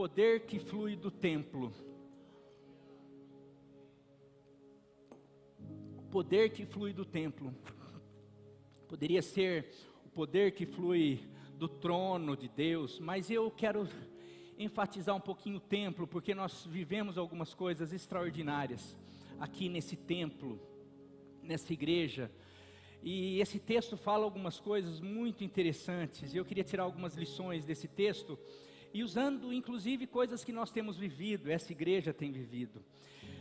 poder que flui do templo. O poder que flui do templo. Poderia ser o poder que flui do trono de Deus, mas eu quero enfatizar um pouquinho o templo, porque nós vivemos algumas coisas extraordinárias aqui nesse templo, nessa igreja. E esse texto fala algumas coisas muito interessantes, e eu queria tirar algumas lições desse texto, e usando inclusive coisas que nós temos vivido, essa igreja tem vivido.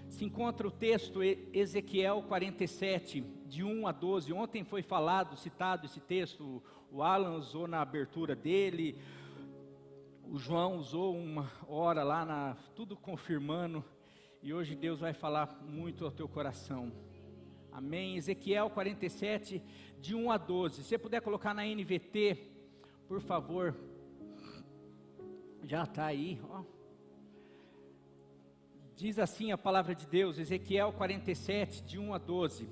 Se encontra o texto Ezequiel 47, de 1 a 12, ontem foi falado, citado esse texto, o Alan usou na abertura dele, o João usou uma hora lá, tudo confirmando, e hoje Deus vai falar muito ao teu coração. Amém. Ezequiel 47, de 1 a 12. Se você puder colocar na NVT, por favor. Já está aí, ó. Diz assim a palavra de Deus, Ezequiel 47, de 1 a 12.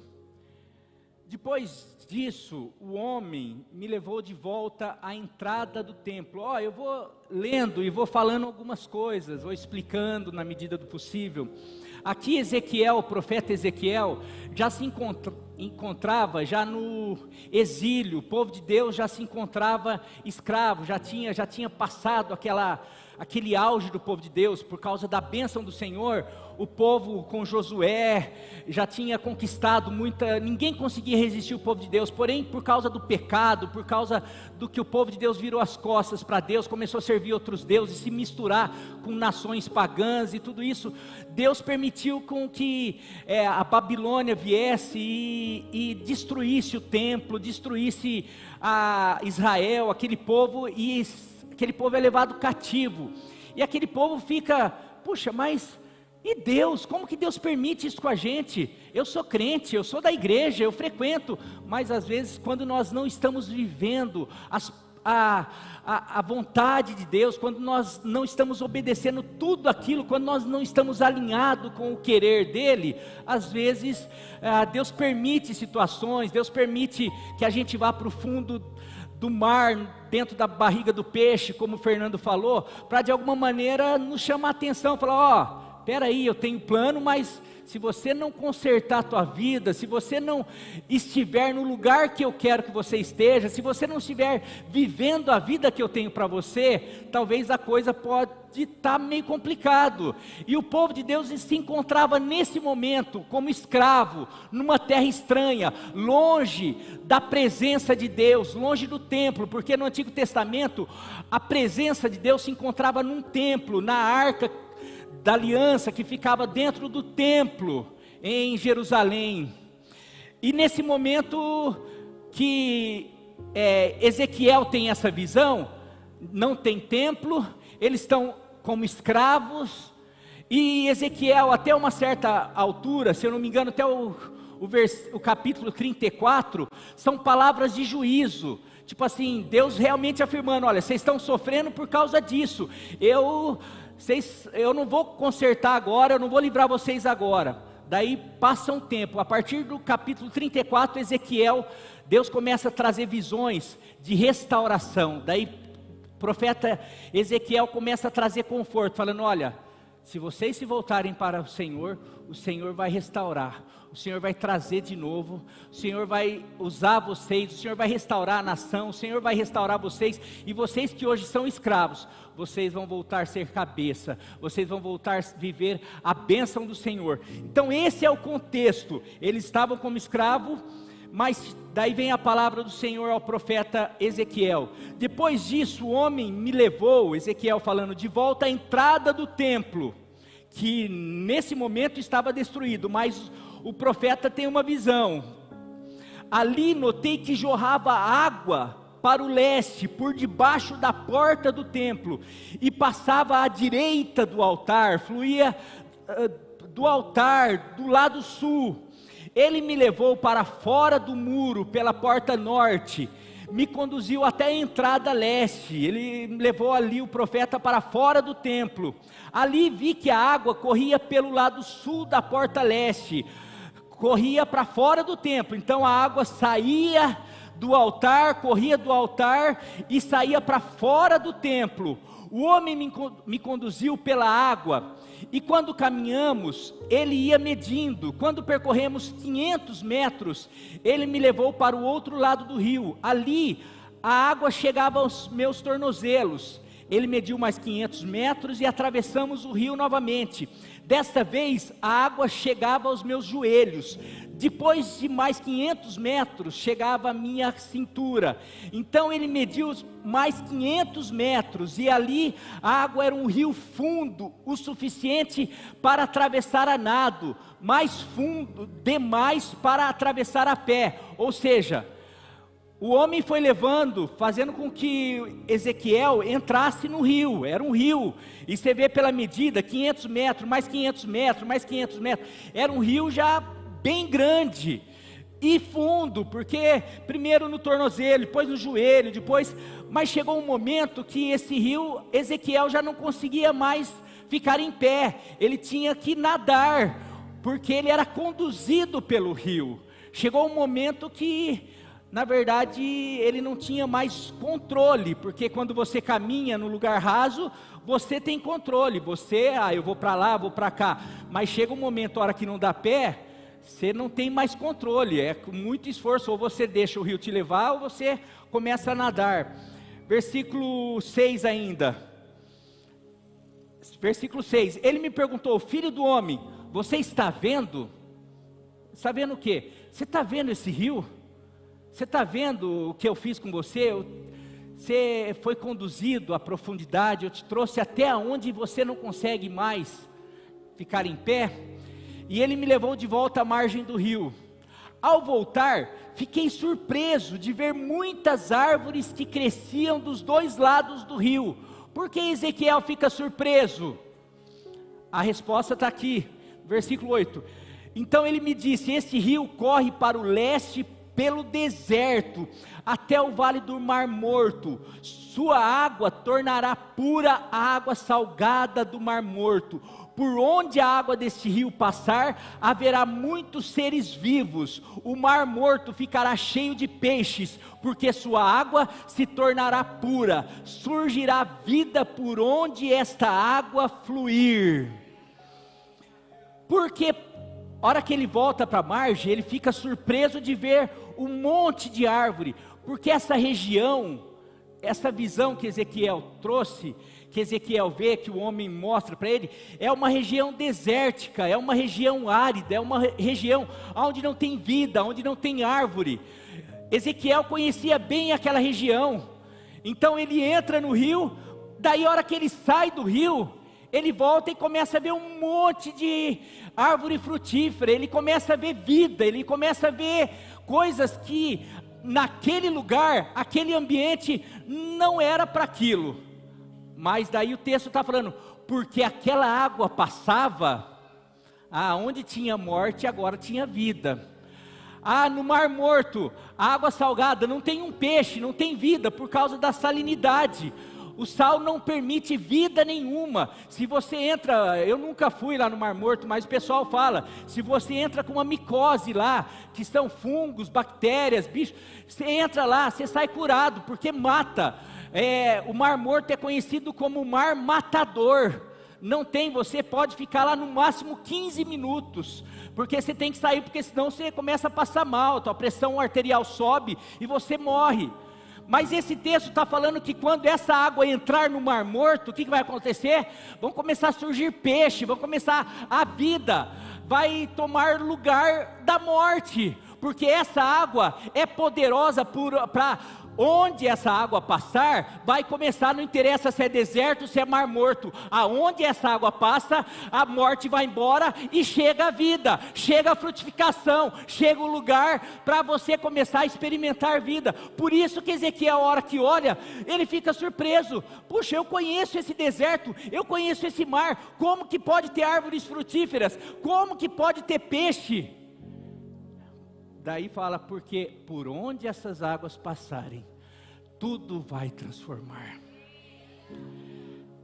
Depois disso, o homem me levou de volta à entrada do templo. Ó, eu vou lendo e vou falando algumas coisas, vou explicando na medida do possível. Aqui Ezequiel, o profeta Ezequiel, já se encontrava já no exílio, o povo de Deus já se encontrava escravo, já tinha passado aquele auge do povo de Deus, por causa da bênção do Senhor. O povo com Josué já tinha conquistado ninguém conseguia resistir o povo de Deus, porém por causa do pecado, por causa do que o povo de Deus virou as costas para Deus, começou a servir outros deuses, se misturar com nações pagãs e tudo isso, Deus permitiu com que a Babilônia viesse e destruísse o templo, destruísse a Israel, aquele povo, e aquele povo é levado cativo, e aquele povo fica, puxa, mas e Deus, como que Deus permite isso com a gente? Eu sou crente, eu sou da igreja, eu frequento, mas às vezes quando nós não estamos vivendo a vontade de Deus, quando nós não estamos obedecendo tudo aquilo, quando nós não estamos alinhados com o querer dEle, às vezes Deus permite situações, Deus permite que a gente vá para o fundo do mar, dentro da barriga do peixe, como o Fernando falou, para de alguma maneira nos chamar a atenção, falar, ó, peraí, eu tenho plano, mas se você não consertar a tua vida, se você não estiver no lugar que eu quero que você esteja, se você não estiver vivendo a vida que eu tenho para você, talvez a coisa pode estar meio complicado. E o povo de Deus se encontrava nesse momento como escravo, numa terra estranha, longe da presença de Deus, longe do templo, porque no Antigo Testamento a presença de Deus se encontrava num templo, na arca da aliança que ficava dentro do templo em Jerusalém. E nesse momento que Ezequiel tem essa visão, não tem templo, eles estão como escravos, e Ezequiel até uma certa altura, se eu não me engano até o capítulo 34, são palavras de juízo, tipo assim, Deus realmente afirmando, olha, vocês estão sofrendo por causa disso, eu não vou consertar agora, eu não vou livrar vocês agora. Daí passa um tempo, a partir do capítulo 34, Ezequiel, Deus começa a trazer visões de restauração. Daí o profeta Ezequiel começa a trazer conforto, falando, olha, se vocês se voltarem para o Senhor vai restaurar, o Senhor vai trazer de novo, o Senhor vai usar vocês, o Senhor vai restaurar a nação, o Senhor vai restaurar vocês, e vocês que hoje são escravos, vocês vão voltar a ser cabeça, vocês vão voltar a viver a bênção do Senhor. Então esse é o contexto, eles estavam como escravo, mas daí vem a palavra do Senhor ao profeta Ezequiel. Depois disso o homem me levou, Ezequiel falando, de volta à entrada do templo, que nesse momento estava destruído, mas o profeta tem uma visão. Ali notei que jorrava água para o leste, por debaixo da porta do templo, e passava à direita do altar, fluía do altar, do lado sul. Ele me levou para fora do muro, pela porta norte, me conduziu até a entrada leste, ele levou ali o profeta para fora do templo. Ali vi que a água corria pelo lado sul da porta leste, corria para fora do templo, então a água saía do altar, corria do altar e saía para fora do templo. O homem me conduziu pela água, e quando caminhamos, ele ia medindo. Quando percorremos 500 metros, ele me levou para o outro lado do rio. Ali, a água chegava aos meus tornozelos. Ele mediu mais 500 metros e atravessamos o rio novamente. Desta vez, a água chegava aos meus joelhos. Depois de mais 500 metros, chegava à minha cintura. Então ele mediu mais 500 metros, e ali a água era um rio fundo, o suficiente para atravessar a nado, mais fundo demais para atravessar a pé. Ou seja, o homem foi levando, fazendo com que Ezequiel entrasse no rio. Era um rio, e você vê pela medida, 500 metros, mais 500 metros, mais 500 metros. Era um rio já bem grande e fundo, porque primeiro no tornozelo, depois no joelho, mas chegou um momento que esse rio, Ezequiel já não conseguia mais ficar em pé. Ele tinha que nadar, porque ele era conduzido pelo rio. Chegou um momento que, na verdade, ele não tinha mais controle, porque quando você caminha no lugar raso, você tem controle, eu vou para lá, vou para cá, mas chega um momento, a hora que não dá pé, você não tem mais controle, é com muito esforço, ou você deixa o rio te levar, ou você começa a nadar. Versículo 6 ainda, versículo 6, ele me perguntou: filho do homem, você está vendo? Está vendo o quê? Você está vendo esse rio? Você está vendo o que eu fiz com você? Você foi conduzido à profundidade, eu te trouxe até onde você não consegue mais ficar em pé, e ele me levou de volta à margem do rio. Ao voltar, fiquei surpreso de ver muitas árvores que cresciam dos dois lados do rio. Por que Ezequiel fica surpreso? A resposta está aqui, versículo 8. Então ele me disse: esse rio corre para o leste pelo deserto, até o vale do Mar Morto. Sua água tornará pura a água salgada do Mar Morto. Por onde a água deste rio passar, haverá muitos seres vivos. O Mar Morto ficará cheio de peixes, porque sua água se tornará pura. Surgirá vida por onde esta água fluir. Porque a hora que ele volta para a margem, ele fica surpreso de ver um monte de árvore, porque essa região, essa visão que Ezequiel trouxe, que Ezequiel vê, que o homem mostra para ele, é uma região desértica, é uma região árida, é uma região onde não tem vida, onde não tem árvore. Ezequiel conhecia bem aquela região, então ele entra no rio, daí a hora que ele sai do rio, ele volta e começa a ver um monte de árvore frutífera, ele começa a ver vida, ele começa a ver coisas que naquele lugar, aquele ambiente não era para aquilo. Mas daí o texto está falando, porque aquela água passava, onde tinha morte agora tinha vida. No Mar Morto, a água salgada, não tem um peixe, não tem vida, por causa da salinidade. O sal não permite vida nenhuma. Se você entra, eu nunca fui lá no Mar Morto, mas o pessoal fala, se você entra com uma micose lá, que são fungos, bactérias, bichos, você entra lá, você sai curado, porque mata. O Mar Morto é conhecido como mar matador. Não tem, você pode ficar lá no máximo 15 minutos, porque você tem que sair, porque senão você começa a passar mal, tua pressão arterial sobe e você morre. Mas esse texto está falando que quando essa água entrar no Mar Morto, o que vai acontecer? Vão começar a surgir peixe, vão começar a vida, vai tomar lugar da morte, porque essa água é poderosa para onde essa água passar, vai começar, não interessa se é deserto, se é Mar Morto, aonde essa água passa, a morte vai embora e chega a vida, chega a frutificação, chega o lugar para você começar a experimentar vida. Por isso que Ezequiel, a hora que olha, ele fica surpreso, puxa, eu conheço esse deserto, eu conheço esse mar, como que pode ter árvores frutíferas, como que pode ter peixe? Daí fala, porque por onde essas águas passarem, tudo vai transformar.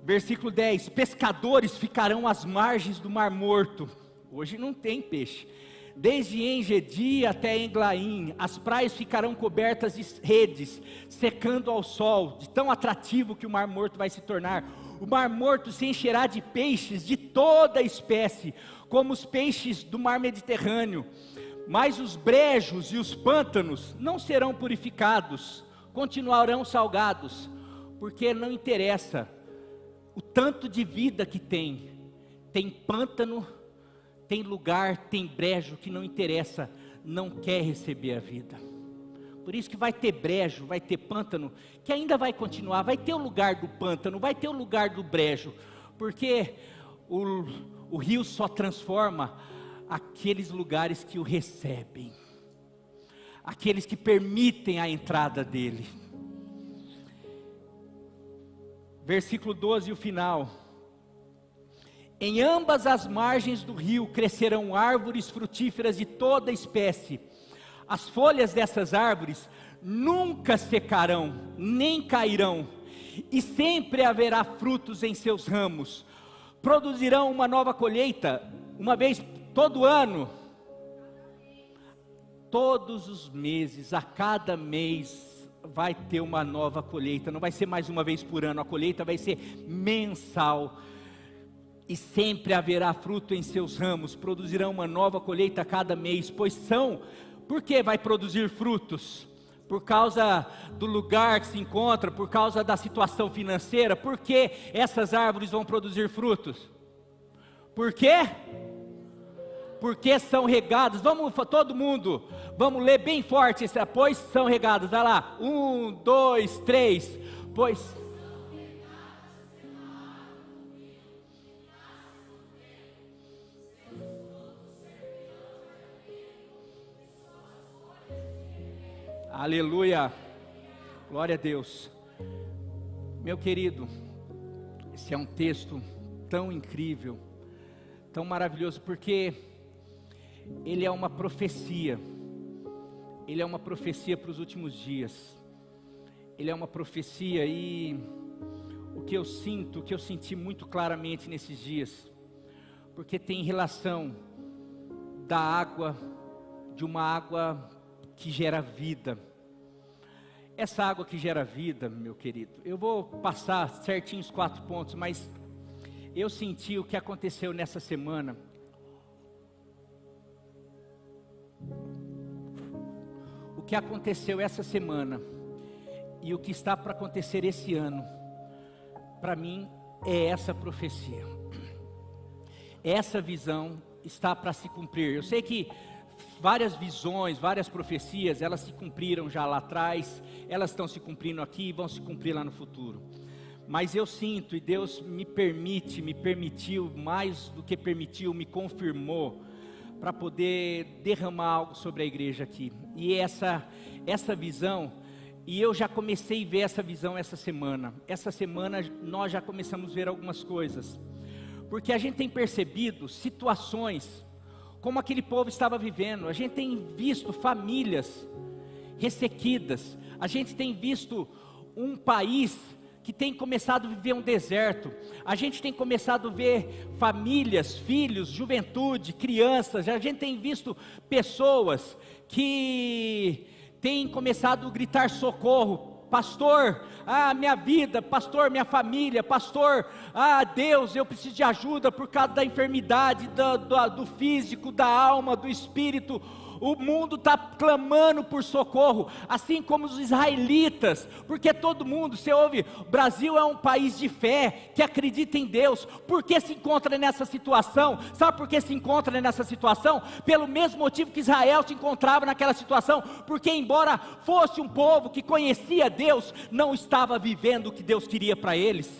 Versículo 10, pescadores ficarão às margens do Mar Morto. Hoje não tem peixe. Desde En-Gedi até Englaim, as praias ficarão cobertas de redes, secando ao sol, de tão atrativo que o Mar Morto vai se tornar. O Mar Morto se encherá de peixes de toda espécie, como os peixes do Mar Mediterrâneo. Mas os brejos e os pântanos não serão purificados, continuarão salgados, porque não interessa o tanto de vida que tem. Tem pântano, tem lugar, tem brejo que não interessa, não quer receber a vida. Por isso que vai ter brejo, vai ter pântano, que ainda vai continuar, vai ter o lugar do pântano, vai ter o lugar do brejo, porque o rio só transforma aqueles lugares que o recebem, aqueles que permitem a entrada dele. Versículo 12, o final. Em ambas as margens do rio crescerão árvores frutíferas de toda espécie. As folhas dessas árvores nunca secarão, nem cairão, e sempre haverá frutos em seus ramos. Produzirão uma nova colheita, uma vez todo ano. Todos os meses, a cada mês, vai ter uma nova colheita. Não vai ser mais uma vez por ano, a colheita vai ser mensal. E sempre haverá fruto em seus ramos. Produzirão uma nova colheita a cada mês, pois são... Por que vai produzir frutos? Por causa do lugar que se encontra, por causa da situação financeira. Por que essas árvores vão produzir frutos? Por quê? Porque são regadas. Vamos, todo mundo, vamos ler bem forte, pois são regadas. Vai lá, 1, 2, 3, pois... Aleluia, glória a Deus. Meu querido, esse é um texto tão incrível, tão maravilhoso, porque ele é uma profecia. Ele é uma profecia para os últimos dias. Ele é uma profecia, e o que eu sinto, o que eu senti muito claramente nesses dias, porque tem relação da água, de uma água que gera vida. Essa água que gera vida, meu querido, eu vou passar certinho os 4 pontos, mas eu senti o que aconteceu nessa semana. O que aconteceu essa semana e o que está para acontecer esse ano, para mim é essa profecia. Essa visão está para se cumprir. Eu sei que várias visões, várias profecias, elas se cumpriram já lá atrás, elas estão se cumprindo aqui e vão se cumprir lá no futuro. Mas eu sinto, e Deus me permitiu, mais do que permitiu, me confirmou, para poder derramar algo sobre a igreja aqui. E essa visão, e eu já comecei a ver essa visão essa semana. Essa semana nós já começamos a ver algumas coisas, porque a gente tem percebido situações como aquele povo estava vivendo. A gente tem visto famílias ressequidas. A gente tem visto um país que tem começado a viver um deserto. A gente tem começado a ver famílias, filhos, juventude, crianças. A gente tem visto pessoas que têm começado a gritar socorro. Pastor, minha vida, pastor, minha família, pastor, Deus, eu preciso de ajuda por causa da enfermidade, do físico, da alma, do espírito. O mundo está clamando por socorro, assim como os israelitas, porque todo mundo, você ouve, o Brasil é um país de fé, que acredita em Deus. Por que se encontra nessa situação? Sabe por que se encontra nessa situação? Pelo mesmo motivo que Israel se encontrava naquela situação, porque embora fosse um povo que conhecia Deus, não estava vivendo o que Deus queria para eles.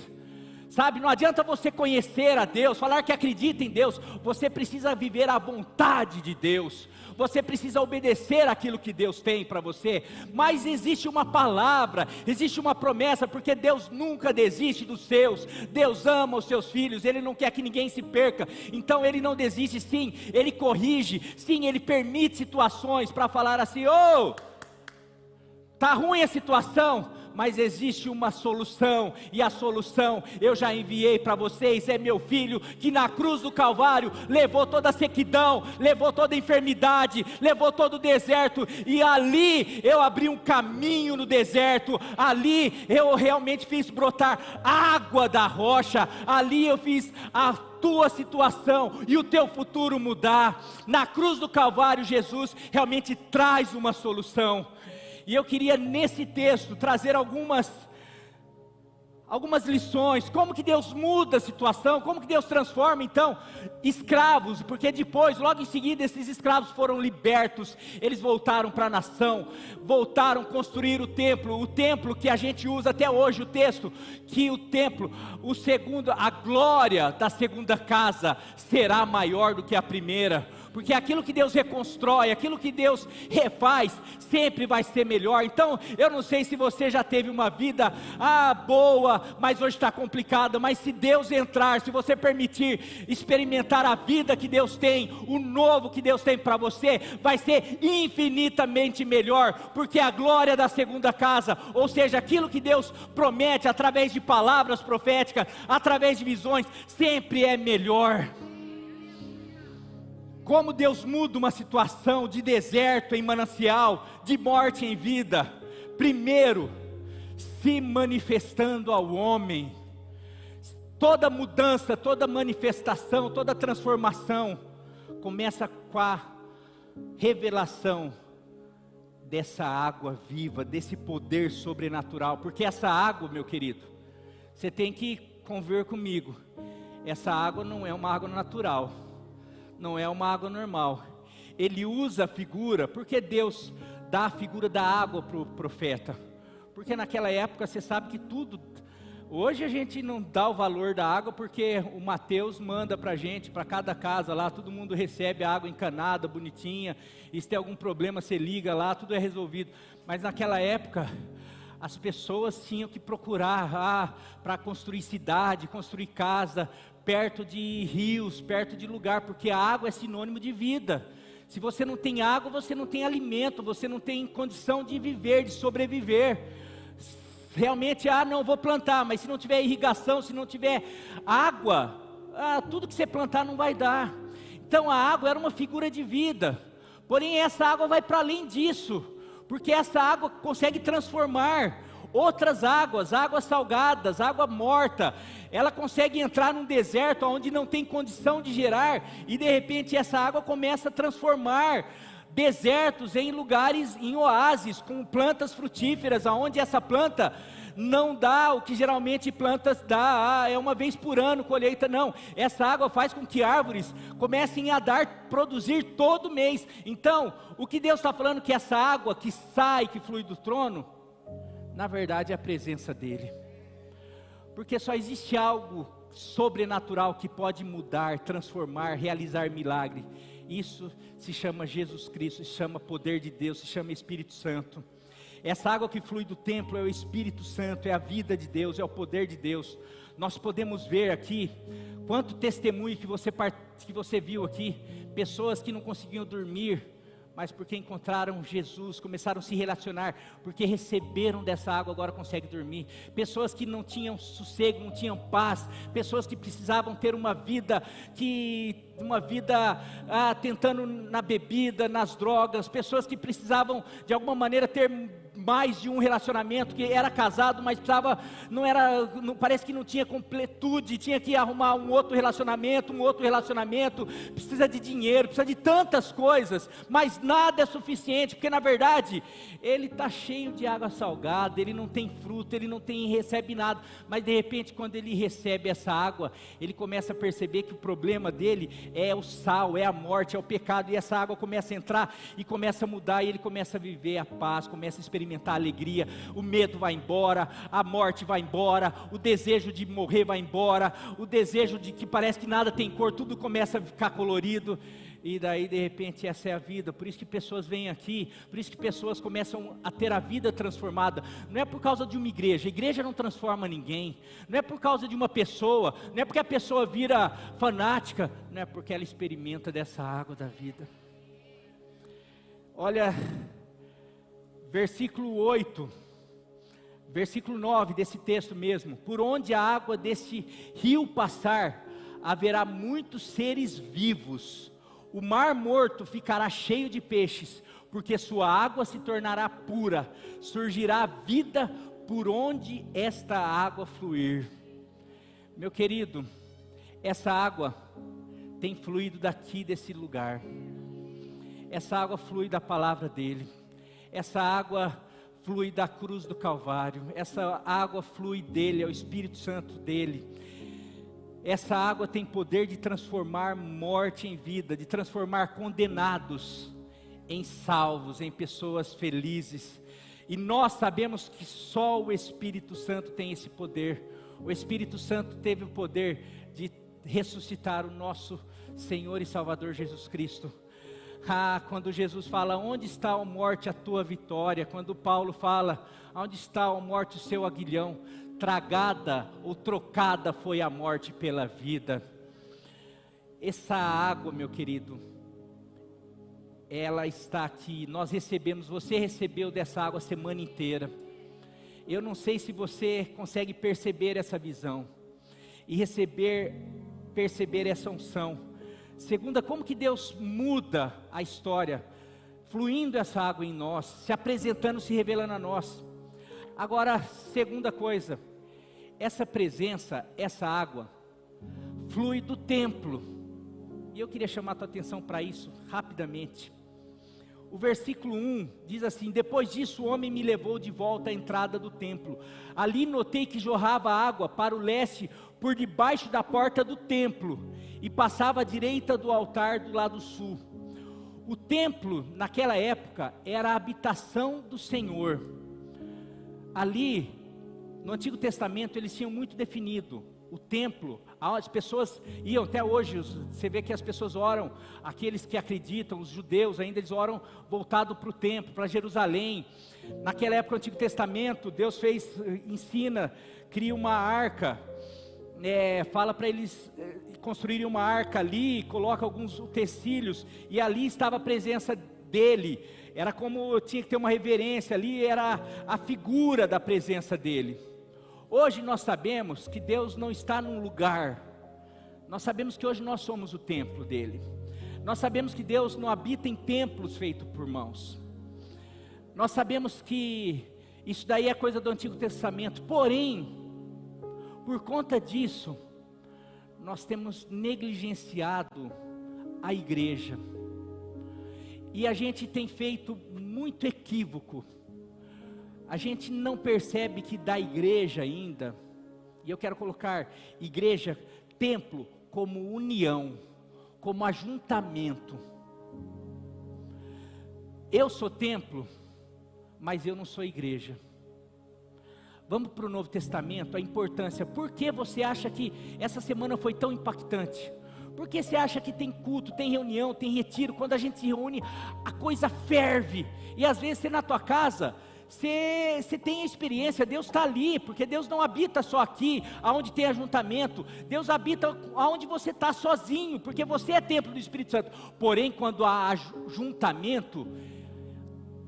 Sabe, não adianta você conhecer a Deus, falar que acredita em Deus, você precisa viver a vontade de Deus. Você precisa obedecer aquilo que Deus tem para você. Mas existe uma palavra, existe uma promessa, porque Deus nunca desiste dos seus. Deus ama os seus filhos, Ele não quer que ninguém se perca. Então Ele não desiste, sim, Ele corrige, sim, Ele permite situações para falar assim: tá ruim a situação, mas existe uma solução, e a solução eu já enviei para vocês, é meu Filho, que na cruz do Calvário, levou toda a sequidão, levou toda a enfermidade, levou todo o deserto, e ali eu abri um caminho no deserto, ali eu realmente fiz brotar água da rocha, ali eu fiz a tua situação e o teu futuro mudar. Na cruz do Calvário, Jesus realmente traz uma solução, e eu queria nesse texto trazer algumas lições, como que Deus muda a situação, como que Deus transforma então escravos, porque depois, logo em seguida, esses escravos foram libertos, eles voltaram para a nação, voltaram a construir o templo que a gente usa até hoje, o texto, que o templo, a glória da segunda casa será maior do que a primeira, porque aquilo que Deus reconstrói, aquilo que Deus refaz, sempre vai ser melhor. Então, eu não sei se você já teve uma vida boa, mas hoje está complicada, mas se Deus entrar, se você permitir experimentar a vida que Deus tem, o novo que Deus tem para você, vai ser infinitamente melhor, porque a glória da segunda casa, ou seja, aquilo que Deus promete através de palavras proféticas, através de visões, sempre é melhor. Como Deus muda uma situação de deserto em manancial, de morte em vida. Primeiro, se manifestando ao homem. Toda mudança, toda manifestação, toda transformação começa com a revelação dessa água viva, desse poder sobrenatural. Porque essa água, meu querido, você tem que conver comigo, essa água não é uma água natural, não é uma água normal. Ele usa a figura, porque Deus dá a figura da água para o profeta, porque naquela época você sabe que tudo, hoje a gente não dá o valor da água, porque o Mateus manda para a gente, para cada casa lá, todo mundo recebe a água encanada, bonitinha, e se tem algum problema você liga lá, tudo é resolvido. Mas naquela época, as pessoas tinham que procurar para construir cidade, construir casa, perto de rios, perto de lugar, porque a água é sinônimo de vida. Se você não tem água, você não tem alimento, você não tem condição de viver, de sobreviver. Realmente, não vou plantar, mas se não tiver irrigação, se não tiver água, tudo que você plantar não vai dar. Então a água era uma figura de vida, porém essa água vai para além disso, porque essa água consegue transformar outras águas, águas salgadas, água morta. Ela consegue entrar num deserto onde não tem condição de gerar, e de repente essa água começa a transformar desertos em lugares, em oásis, com plantas frutíferas, aonde essa planta não dá o que geralmente plantas dá, é uma vez por ano colheita, não. Essa água faz com que árvores comecem a produzir todo mês. Então, o que Deus está falando, que essa água que sai, que flui do trono, na verdade é a presença dEle, porque só existe algo sobrenatural que pode mudar, transformar, realizar milagre. Isso se chama Jesus Cristo, se chama poder de Deus, se chama Espírito Santo. Essa água que flui do templo é o Espírito Santo, é a vida de Deus, é o poder de Deus. Nós podemos ver aqui, quanto testemunho que você viu aqui, pessoas que não conseguiam dormir, mas porque encontraram Jesus, começaram a se relacionar, porque receberam dessa água, agora conseguem dormir. Pessoas que não tinham sossego, não tinham paz, pessoas que precisavam ter uma vida tentando na bebida, nas drogas, pessoas que precisavam de alguma maneira ter mais de um relacionamento, que era casado, mas parece que não tinha completude, tinha que arrumar um outro relacionamento, precisa de dinheiro, precisa de tantas coisas, mas nada é suficiente, porque na verdade, ele está cheio de água salgada, ele não tem fruto, ele não recebe nada, mas de repente quando ele recebe essa água, ele começa a perceber que o problema dele é o sal, é a morte, é o pecado, e essa água começa a entrar, e começa a mudar, e ele começa a viver a paz, começa a experimentar a alegria, o medo vai embora, a morte vai embora, o desejo de morrer vai embora, o desejo de que parece que nada tem cor, tudo começa a ficar colorido, e daí de repente essa é a vida. Por isso que pessoas vêm aqui, por isso que pessoas começam a ter a vida transformada. Não é por causa de uma igreja, a igreja não transforma ninguém, não é por causa de uma pessoa, não é porque a pessoa vira fanática, não é porque ela experimenta dessa água da vida. Olha, versículo 8, versículo 9 desse texto mesmo: por onde a água desse rio passar, haverá muitos seres vivos, o mar morto ficará cheio de peixes, porque sua água se tornará pura, surgirá vida por onde esta água fluir. Meu querido, essa água tem fluído daqui desse lugar, essa água flui da palavra dele, essa água flui da cruz do Calvário, essa água flui dele, é o Espírito Santo dele. Essa água tem poder de transformar morte em vida, de transformar condenados em salvos, em pessoas felizes. E nós sabemos que só o Espírito Santo tem esse poder. O Espírito Santo teve o poder de ressuscitar o nosso Senhor e Salvador Jesus Cristo. Quando Jesus fala: onde está, ó morte, a tua vitória? Quando Paulo fala: onde está, ó morte, o seu aguilhão? Tragada ou trocada foi a morte pela vida. Essa água, meu querido, ela está aqui, nós recebemos, você recebeu dessa água a semana inteira. Eu não sei se você consegue perceber essa visão, e perceber essa unção. Segunda, como que Deus muda a história, fluindo essa água em nós, se apresentando, se revelando a nós. Agora, segunda coisa, essa presença, essa água, flui do templo, e eu queria chamar a tua atenção para isso, rapidamente. O versículo 1 diz assim: depois disso o homem me levou de volta à entrada do templo, ali notei que jorrava água para o leste, por debaixo da porta do templo, e passava à direita do altar do lado sul. O templo, naquela época, era a habitação do Senhor. Ali, no Antigo Testamento, eles tinham muito definido o templo. As pessoas iam, até hoje, você vê que as pessoas oram, aqueles que acreditam, os judeus ainda, eles oram voltado para o templo, para Jerusalém. Naquela época, no Antigo Testamento, Deus ensina, cria uma arca, fala para eles construírem uma arca ali, coloca alguns utensílios, e ali estava a presença dele. Era como tinha que ter uma reverência ali, era a figura da presença dele. Hoje nós sabemos que Deus não está num lugar, nós sabemos que hoje nós somos o templo dele. Nós sabemos que Deus não habita em templos feitos por mãos. Nós sabemos que isso daí é coisa do Antigo Testamento, porém, por conta disso, nós temos negligenciado a igreja. E a gente tem feito muito equívoco. A gente não percebe que da igreja ainda, e eu quero colocar igreja, templo, como união, como ajuntamento. Eu sou templo, mas eu não sou igreja. Vamos para o Novo Testamento, a importância. Por que você acha que essa semana foi tão impactante? Por que você acha que tem culto, tem reunião, tem retiro? Quando a gente se reúne, a coisa ferve. E às vezes você na tua casa, você tem a experiência, Deus está ali, porque Deus não habita só aqui, aonde tem ajuntamento. Deus habita aonde você está sozinho, porque você é templo do Espírito Santo. Porém, quando há ajuntamento,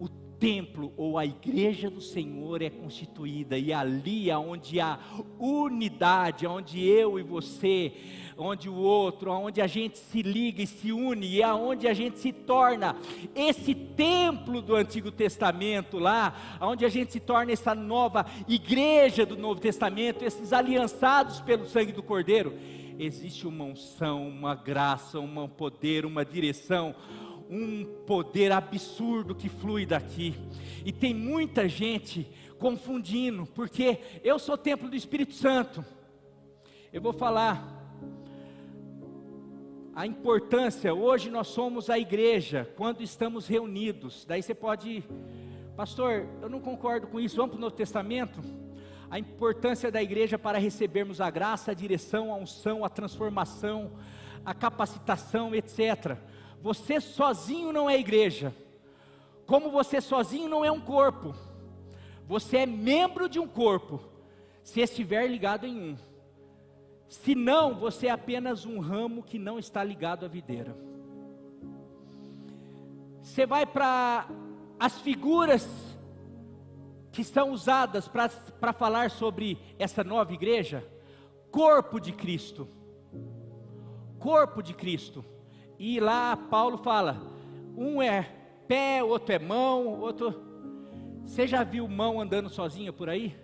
o templo ou a igreja do Senhor é constituída, e ali é onde há unidade, onde eu e você, onde o outro, onde a gente se liga e se une, e é onde a gente se torna esse templo do Antigo Testamento lá, onde a gente se torna essa nova igreja do Novo Testamento, esses aliançados pelo sangue do Cordeiro. Existe uma unção, uma graça, um poder, uma direção, um poder absurdo que flui daqui, e tem muita gente confundindo, porque eu sou templo do Espírito Santo. Eu vou falar a importância. Hoje nós somos a igreja, quando estamos reunidos. Daí você pode, pastor, eu não concordo com isso, vamos para o Novo Testamento? A importância da igreja para recebermos a graça, a direção, a unção, a transformação, a capacitação, etc. Você sozinho não é igreja, como você sozinho não é um corpo. Você é membro de um corpo, se estiver ligado em um. Se não, você é apenas um ramo que não está ligado à videira. Você vai para as figuras que são usadas para falar sobre essa nova igreja? Corpo de Cristo. Corpo de Cristo. E lá Paulo fala, um é pé, outro é mão, outro... Você já viu mão andando sozinha por aí?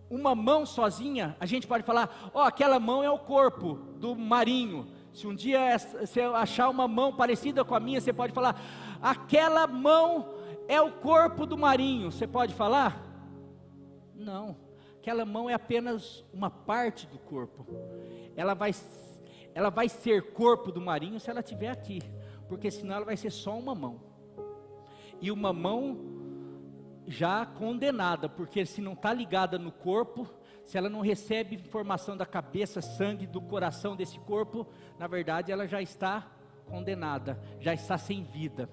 Uma mão sozinha, a gente pode falar, aquela mão é o corpo do Marinho. Se um dia você achar uma mão parecida com a minha, você pode falar, aquela mão é o corpo do Marinho. Você pode falar? Não, aquela mão é apenas uma parte do corpo. Ela vai ser corpo do Marinho se ela estiver aqui, porque senão ela vai ser só uma mão. E uma mão já condenada, porque se não está ligada no corpo, se ela não recebe informação da cabeça, sangue, do coração desse corpo, na verdade ela já está condenada, já está sem vida.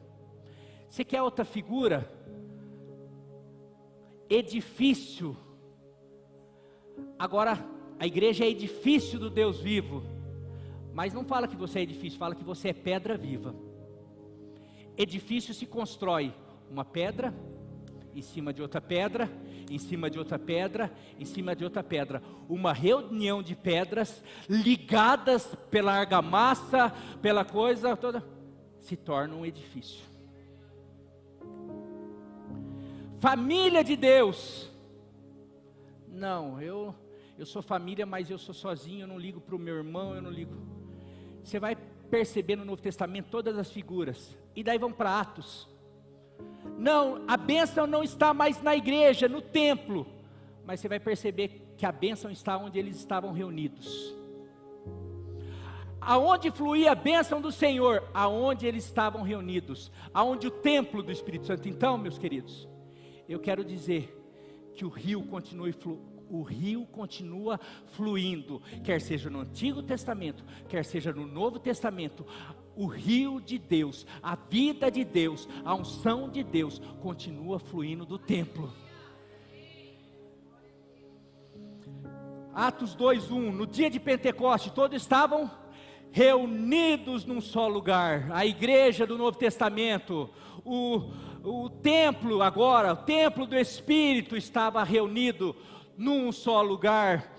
Você quer outra figura? Edifício. Agora, a igreja é edifício do Deus vivo, mas não fala que você é edifício, fala que você é pedra viva. Edifício se constrói uma pedra, em cima de outra pedra, em cima de outra pedra, em cima de outra pedra. Uma reunião de pedras ligadas pela argamassa, pela coisa toda, se torna um edifício. Família de Deus. Não, eu sou família, mas eu sou sozinho, eu não ligo para o meu irmão, eu não ligo. Você vai perceber no Novo Testamento todas as figuras. E daí vamos para Atos. Não, a bênção não está mais na igreja, no templo, mas você vai perceber que a bênção está onde eles estavam reunidos. Aonde fluía a bênção do Senhor? Aonde eles estavam reunidos, aonde o templo do Espírito Santo. Então, meus queridos, eu quero dizer que o rio continua fluindo, quer seja no Antigo Testamento, quer seja no Novo Testamento. O rio de Deus, a vida de Deus, a unção de Deus continua fluindo do templo. Atos 2:1, no dia de Pentecoste, todos estavam reunidos num só lugar. A igreja do Novo Testamento, o templo agora, o templo do Espírito estava reunido num só lugar.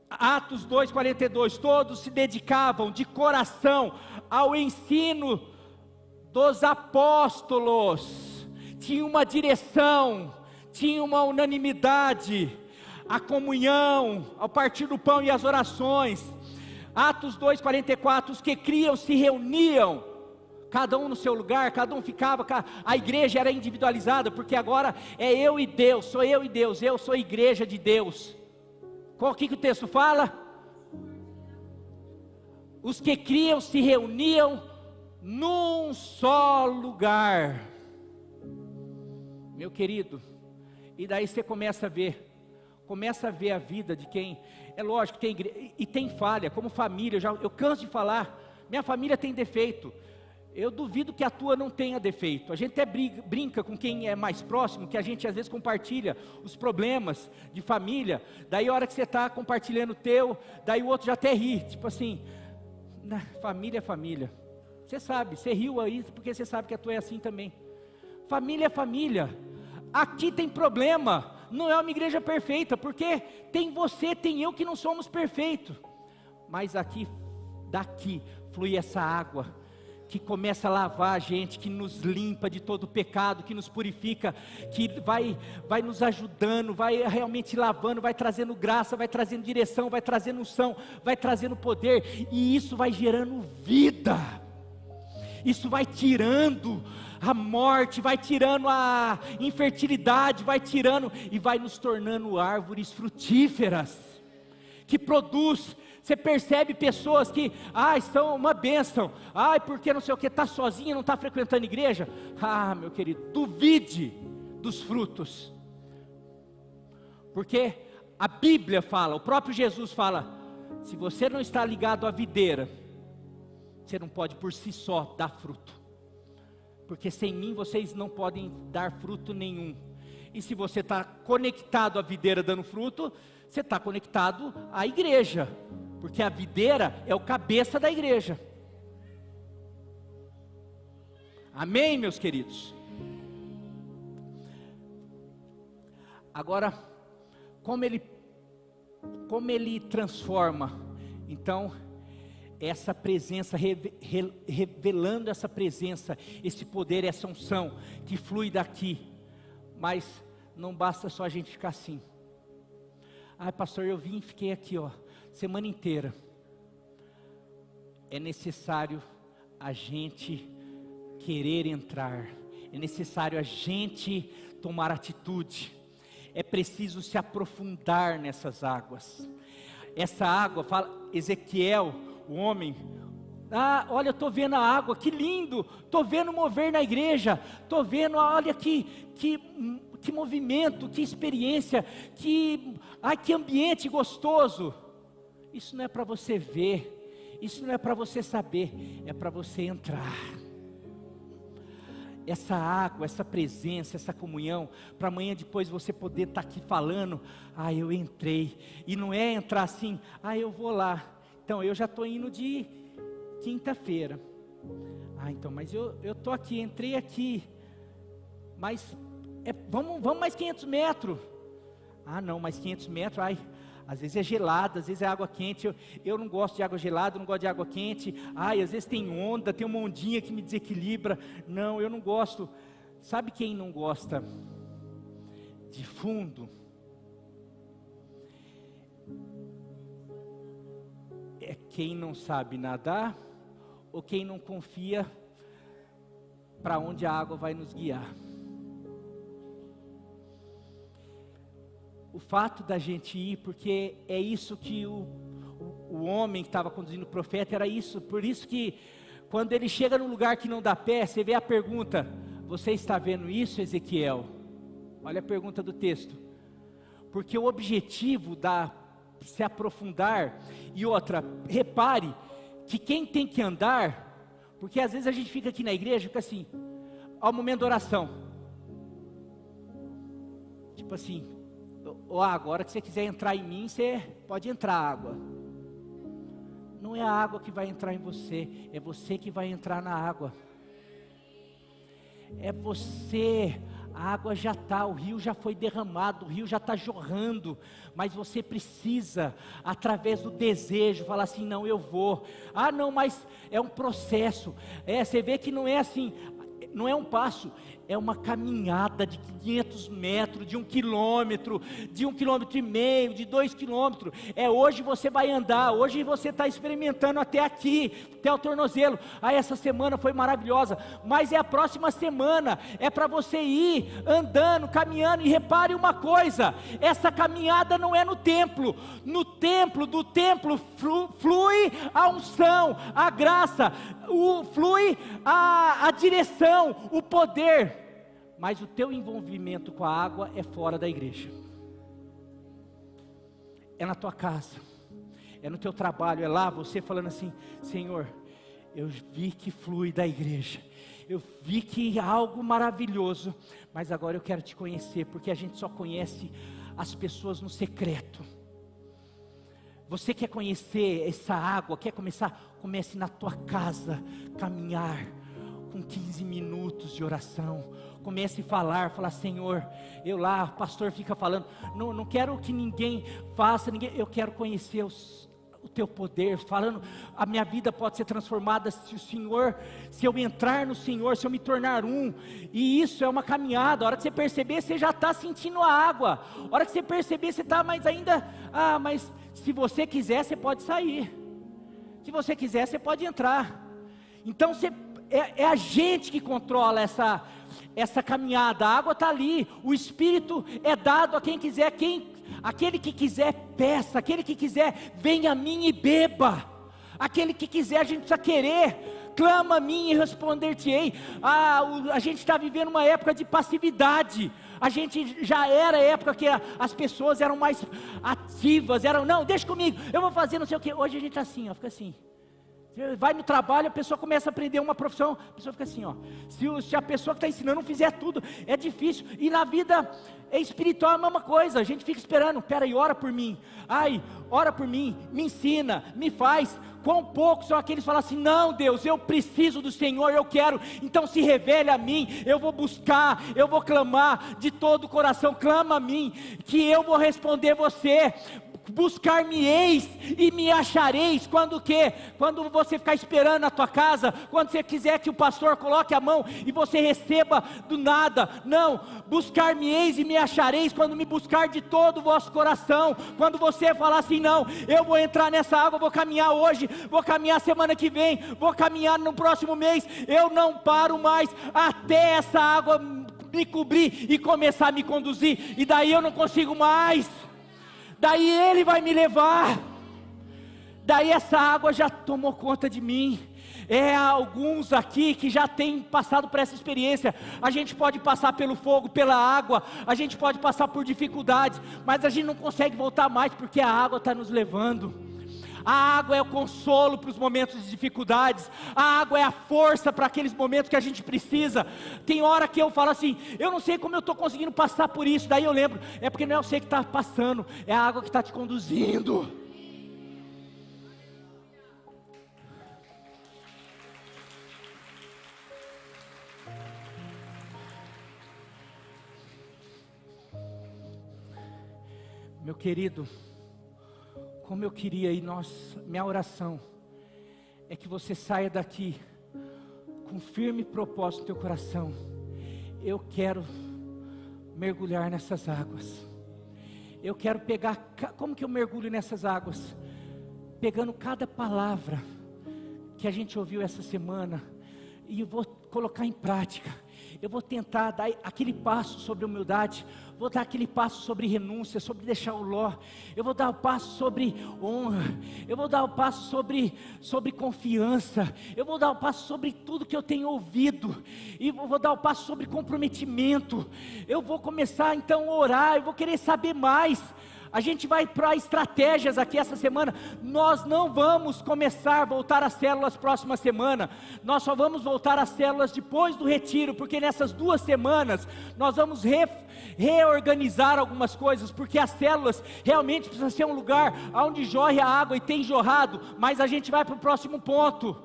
Atos 2:42, todos se dedicavam de coração ao ensino dos apóstolos, tinha uma direção, tinha uma unanimidade, a comunhão, ao partir do pão e as orações. Atos 2:44, os que criam se reuniam, cada um no seu lugar, cada um ficava, a igreja era individualizada, porque agora é eu e Deus, sou eu e Deus, eu sou a igreja de Deus. Qual que o texto fala? Os que criam se reuniam num só lugar. Meu querido, e daí você começa a ver a vida de quem, é lógico que tem igreja, e tem falha, como família, eu canso de falar, minha família tem defeito, eu duvido que a tua não tenha defeito. A gente até brinca com quem é mais próximo, que a gente às vezes compartilha os problemas de família, daí a hora que você está compartilhando o teu, daí o outro já até ri, tipo assim, família é família, você sabe, você riu aí, porque você sabe que a tua é assim também. Família é família, aqui tem problema, não é uma igreja perfeita, porque tem você, tem eu que não somos perfeitos, mas daqui flui essa água, que começa a lavar a gente, que nos limpa de todo pecado, que nos purifica, que vai nos ajudando, vai realmente lavando, vai trazendo graça, vai trazendo direção, vai trazendo unção, vai trazendo poder, e isso vai gerando vida, isso vai tirando a morte, vai tirando a infertilidade, vai tirando e vai nos tornando árvores frutíferas, que produz. Você percebe pessoas que, são uma bênção, porque não sei o que, está sozinha, não está frequentando igreja. Meu querido, duvide dos frutos, porque a Bíblia fala, o próprio Jesus fala, se você não está ligado à videira, você não pode por si só dar fruto, porque sem mim vocês não podem dar fruto nenhum. E se você está conectado à videira dando fruto, você está conectado à igreja, porque a videira é o cabeça da igreja. Amém, meus queridos? Agora, como ele transforma? Então, essa presença, revelando essa presença, esse poder, essa unção que flui daqui. Mas não basta só a gente ficar assim. Ai, pastor, eu vim e fiquei aqui, semana inteira. É necessário a gente querer entrar. É necessário a gente tomar atitude. É preciso se aprofundar nessas águas. Essa água, fala Ezequiel, o homem, olha, eu estou vendo a água, que lindo, estou vendo mover na igreja, estou vendo, olha que movimento, que experiência, que ambiente gostoso. Isso não é para você ver, isso não é para você saber, é para você entrar. Essa água, essa presença, essa comunhão, para amanhã depois você poder estar aqui falando, eu entrei, e não é entrar assim, eu vou lá, então eu já estou indo de quinta-feira, então, mas eu estou aqui, entrei aqui, mas vamos mais 500 metros, não, mais 500 metros, às vezes é gelado, às vezes é água quente, eu não gosto de água gelada, não gosto de água quente, às vezes tem onda, tem uma ondinha que me desequilibra, não, eu não gosto. Sabe quem não gosta de fundo? É quem não sabe nadar, ou quem não confia para onde a água vai nos guiar. O fato da gente ir, porque é isso que o homem que estava conduzindo o profeta, era isso, por isso que quando ele chega num lugar que não dá pé, você vê a pergunta, você está vendo isso, Ezequiel? Olha a pergunta do texto, porque o objetivo da se aprofundar, e outra, repare, que quem tem que andar, porque às vezes a gente fica aqui na igreja, fica assim, ao momento da oração, tipo assim, agora que você quiser entrar em mim, você pode entrar água. Não é a água que vai entrar em você, é você que vai entrar na água. É você, a água já está, o rio já foi derramado, o rio já está jorrando, mas você precisa, através do desejo, falar assim, não, eu vou. Não, mas é um processo, você vê que não é assim, não é um passo, é uma caminhada de 500 metros, de 1 quilômetro, de 1,5 quilômetros, de 2 quilômetros, hoje você vai andar, hoje você está experimentando até aqui, até o tornozelo, essa semana foi maravilhosa, mas é a próxima semana, é para você ir andando, caminhando, e repare uma coisa, essa caminhada não é no templo, do templo flui a unção, a graça, flui a direção, o poder, mas o teu envolvimento com a água é fora da igreja, é na tua casa, é no teu trabalho, é lá você falando assim, Senhor, eu vi que flui da igreja, eu vi que é algo maravilhoso, mas agora eu quero te conhecer, porque a gente só conhece as pessoas no secreto. Você quer conhecer essa água, quer começar? Comece na tua casa, caminhar, com 15 minutos de oração, comece a falar, Senhor, eu lá, o pastor fica falando, não quero que ninguém faça, eu quero conhecer o teu poder, falando, a minha vida pode ser transformada se eu entrar no Senhor, se eu me tornar e isso é uma caminhada, a hora que você perceber, você já está sentindo a água, a hora que você perceber, você está, mas ainda, mas se você quiser, você pode sair, se você quiser, você pode entrar, então é a gente que controla essa caminhada, a água está ali, o Espírito é dado a quem quiser, aquele que quiser peça, aquele que quiser venha a mim e beba, aquele que quiser, a gente precisa querer, clama a mim e responder-te-ei. A gente está vivendo uma época de passividade, a gente já era a época que as pessoas eram mais ativas, não, deixa comigo, eu vou fazer não sei o que, hoje a gente está assim, fica assim, vai no trabalho, a pessoa começa a aprender uma profissão, a pessoa fica assim, se a pessoa que está ensinando não fizer tudo, é difícil, e na vida espiritual é a mesma coisa, a gente fica esperando, peraí, ora por mim, ora por mim, me ensina, me faz, quão poucos são aqueles que falam assim: não, Deus, eu preciso do Senhor, eu quero, então se revele a mim, eu vou buscar, eu vou clamar de todo o coração. Clama a mim, que eu vou responder você. Buscar-me-eis e me achareis. Quando o quê? Quando você ficar esperando na tua casa, quando você quiser que o pastor coloque a mão e você receba do nada. Não, buscar-me-eis e me achareis quando me buscar de todo o vosso coração. Quando você falar assim: não, eu vou entrar nessa água, vou caminhar hoje, vou caminhar semana que vem, vou caminhar no próximo mês, eu não paro mais até essa água me cobrir e começar a me conduzir, e daí eu não consigo mais. Daí Ele vai me levar, daí essa água já tomou conta de mim. Alguns aqui que já têm passado por essa experiência. A gente pode passar pelo fogo, pela água, a gente pode passar por dificuldades, mas a gente não consegue voltar mais, porque a água está nos levando. A água é o consolo para os momentos de dificuldades, a água é a força para aqueles momentos que a gente precisa. Tem hora que eu falo assim: eu não sei como eu estou conseguindo passar por isso. Daí eu lembro, é porque não é você que está passando, é a água que está te conduzindo. Meu querido, como eu queria, e minha oração é que você saia daqui com firme propósito no teu coração: eu quero mergulhar nessas águas. Eu quero pegar, como que eu mergulho nessas águas? Pegando cada palavra que a gente ouviu essa semana, e eu vou colocar em prática. Eu vou tentar dar aquele passo sobre humildade, vou dar aquele passo sobre renúncia, sobre deixar o ló. Eu vou dar o passo sobre honra, eu vou dar o passo sobre confiança, eu vou dar o passo sobre tudo que eu tenho ouvido, e vou dar o passo sobre comprometimento. Eu vou começar então a orar, eu vou querer saber mais. A gente vai para estratégias aqui essa semana. Nós não vamos começar a voltar às células próxima semana. Nós só vamos voltar às células depois do retiro, porque nessas 2 semanas nós vamos reorganizar algumas coisas, porque as células realmente precisam ser um lugar onde jorre a água, e tem jorrado. Mas a gente vai para o próximo ponto,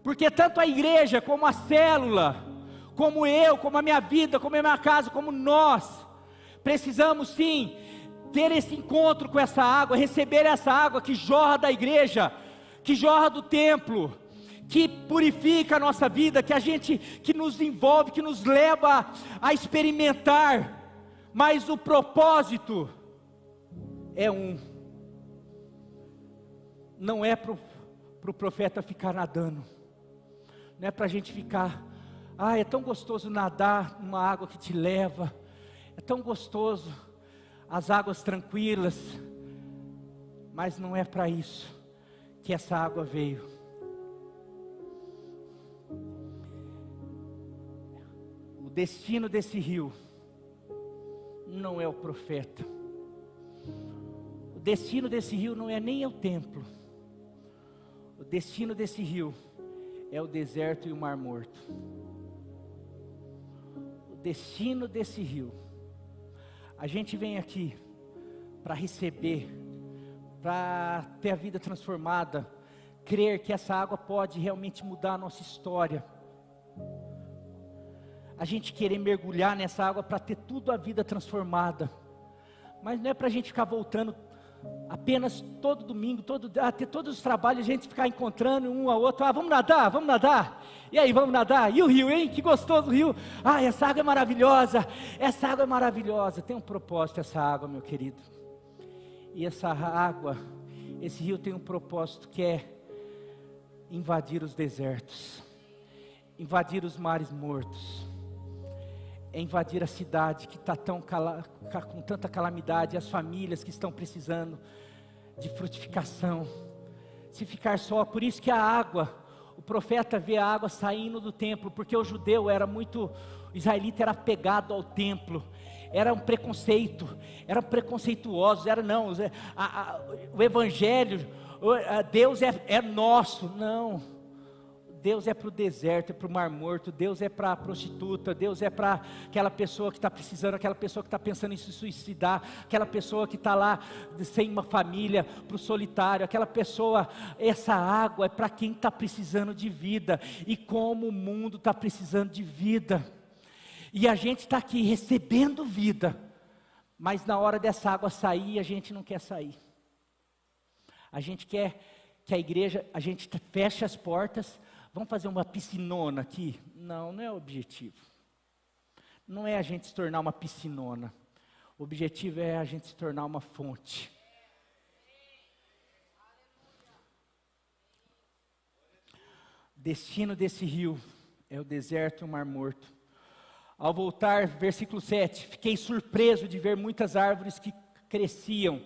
porque tanto a igreja como a célula, como eu, como a minha vida, como a minha casa, como nós precisamos sim ter esse encontro com essa água, receber essa água que jorra da igreja, que jorra do templo, que purifica a nossa vida, que nos envolve, que nos leva a experimentar. Mas o propósito é não é para o profeta ficar nadando, não é para a gente ficar: é tão gostoso nadar numa água que te leva, é tão gostoso, as águas tranquilas. Mas não é para isso que essa água veio. O destino desse rio não é o profeta. O destino desse rio não é nem o templo. O destino desse rio é o deserto e o mar morto. O destino desse rio, a gente vem aqui para receber, para ter a vida transformada, crer que essa água pode realmente mudar a nossa história. A gente querer mergulhar nessa água para ter tudo a vida transformada. Mas não é para a gente ficar voltando apenas todo domingo, ter todos os trabalhos, a gente ficar encontrando um ao outro: vamos nadar, vamos nadar. E aí, vamos nadar? E o rio, hein? Que gostoso o rio. Essa água é maravilhosa, essa água é maravilhosa. Tem um propósito essa água, meu querido. E essa água, esse rio tem um propósito, que é invadir os desertos, invadir os mares mortos, é invadir a cidade que está com tanta calamidade, as famílias que estão precisando de frutificação. Se ficar só, por isso que a água, o profeta vê a água saindo do templo, porque o judeu era muito, o israelita era apegado ao templo, era um preconceito, eram preconceituosos, o evangelho, Deus é nosso. Não, Deus é para o deserto, é para o Mar Morto, Deus é para a prostituta, Deus é para aquela pessoa que está precisando, aquela pessoa que está pensando em se suicidar, aquela pessoa que está lá sem uma família, para o solitário, aquela pessoa. Essa água é para quem está precisando de vida, e como o mundo está precisando de vida, e a gente está aqui recebendo vida, mas na hora dessa água sair, a gente não quer sair. A gente quer que a igreja, a gente feche as portas. Vamos fazer uma piscinona aqui? Não, não é o objetivo. Não é a gente se tornar uma piscinona. O objetivo é a gente se tornar uma fonte. O destino desse rio é o deserto e o Mar Morto. Ao voltar, versículo 7, fiquei surpreso de ver muitas árvores que cresciam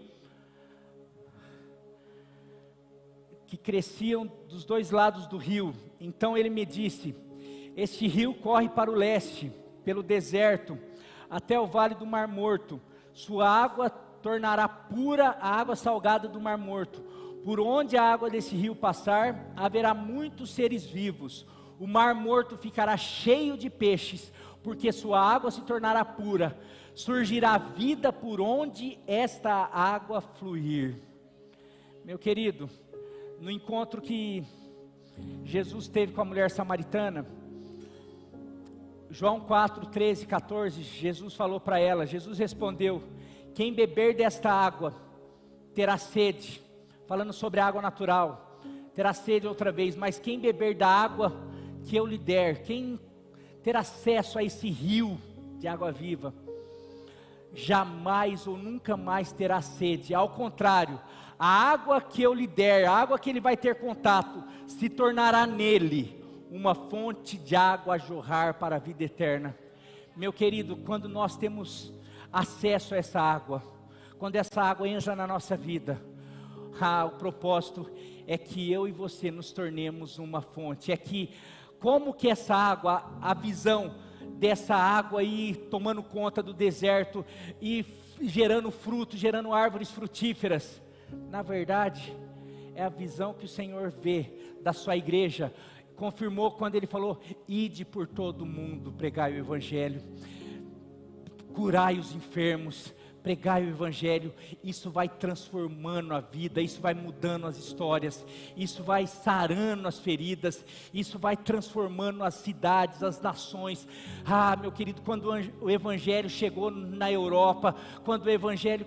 dos dois lados do rio. Então ele me disse: este rio corre para o leste, pelo deserto, até o vale do Mar Morto. Sua água tornará pura a água salgada do Mar Morto. Por onde a água desse rio passar, haverá muitos seres vivos. O Mar Morto ficará cheio de peixes, porque sua água se tornará pura. Surgirá vida por onde esta água fluir. Meu querido, no encontro que Jesus teve com a mulher samaritana, João 4, 13, 14, Jesus falou para ela, Jesus respondeu: quem beber desta água terá sede, falando sobre a água natural, terá sede outra vez, mas quem beber da água que eu lhe der, quem ter acesso a esse rio de água viva, jamais ou nunca mais terá sede. Ao contrário, a água que eu lhe der, a água que ele vai ter contato, se tornará nele uma fonte de água a jorrar para a vida eterna. Meu querido, quando nós temos acesso a essa água, quando essa água entra na nossa vida, o propósito é que eu e você nos tornemos uma fonte. É que, como que essa água, a visão dessa água aí tomando conta do deserto e gerando fruto, gerando árvores frutíferas, na verdade, é a visão que o Senhor vê da sua igreja. Confirmou quando Ele falou: ide por todo o mundo, pregai o Evangelho, curai os enfermos, pregai o Evangelho. Isso vai transformando a vida, isso vai mudando as histórias, isso vai sarando as feridas, isso vai transformando as cidades, as nações. Meu querido, quando o Evangelho chegou na Europa, quando o Evangelho